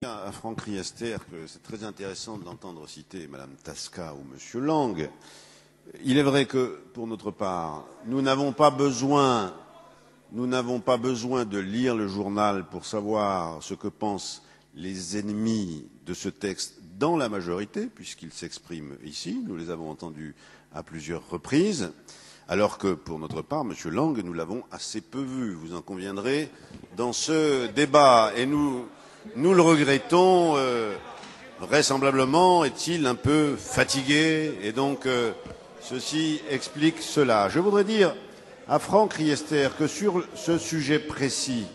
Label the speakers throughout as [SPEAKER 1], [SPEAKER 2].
[SPEAKER 1] À Franck Riester que c'est très intéressant de l'entendre citer Madame Tasca ou Monsieur Lang. Il est vrai que, pour notre part, nous n'avons pas besoin de lire le journal pour savoir ce que pensent les ennemis de ce texte dans la majorité, puisqu'ils s'expriment ici. Nous les avons entendus à plusieurs reprises. Alors que, pour notre part, M. Lang, nous l'avons assez peu vu, vous en conviendrez, dans ce débat. Et nous le regrettons. Vraisemblablement est-il un peu fatigué, et donc ceci explique cela. Je voudrais dire à Franck Riester que sur ce sujet précis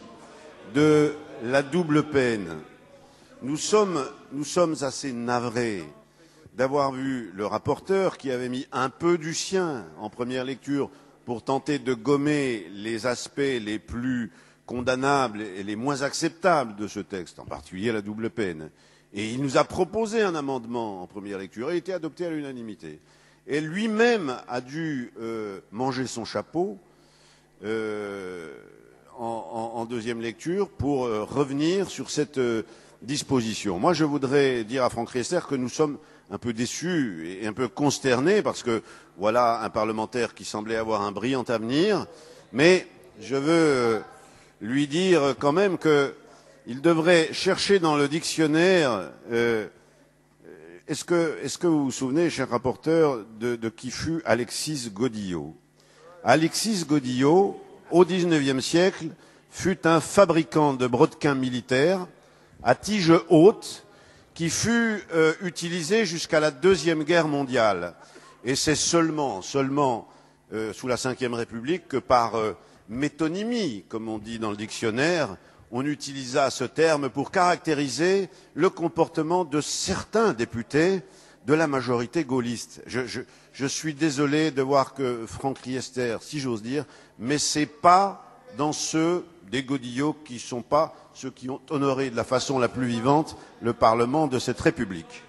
[SPEAKER 1] de la double peine, nous sommes assez navrés d'avoir vu le rapporteur qui avait mis un peu du sien en première lecture pour tenter de gommer les aspects les plus condamnables et les moins acceptables de ce texte, en particulier la double peine. Et il nous a proposé un amendement en première lecture et a été adopté à l'unanimité. Et lui-même a dû manger son chapeau en deuxième lecture pour revenir sur cette disposition. Moi, je voudrais dire à Franck Riester que nous sommes un peu déçus et un peu consternés parce que voilà un parlementaire qui semblait avoir un brillant avenir, mais je veux lui dire quand même qu'il devrait chercher dans le dictionnaire. Est-ce que vous vous souvenez, cher rapporteur, de qui fut Alexis Godillot? Alexis Godillot, au XIXe siècle, fut un fabricant de brodequins militaires à tige haute qui fut utilisé jusqu'à la Deuxième Guerre mondiale. Et c'est seulement sous la Ve République que par métonymie, comme on dit dans le dictionnaire, on utilisa ce terme pour caractériser le comportement de certains députés de la majorité gaulliste. Je suis désolé de voir que Franck Riester, si j'ose dire, mais c'est pas dans ceux des Godillots qui ne sont pas ceux qui ont honoré de la façon la plus vivante le Parlement de cette République.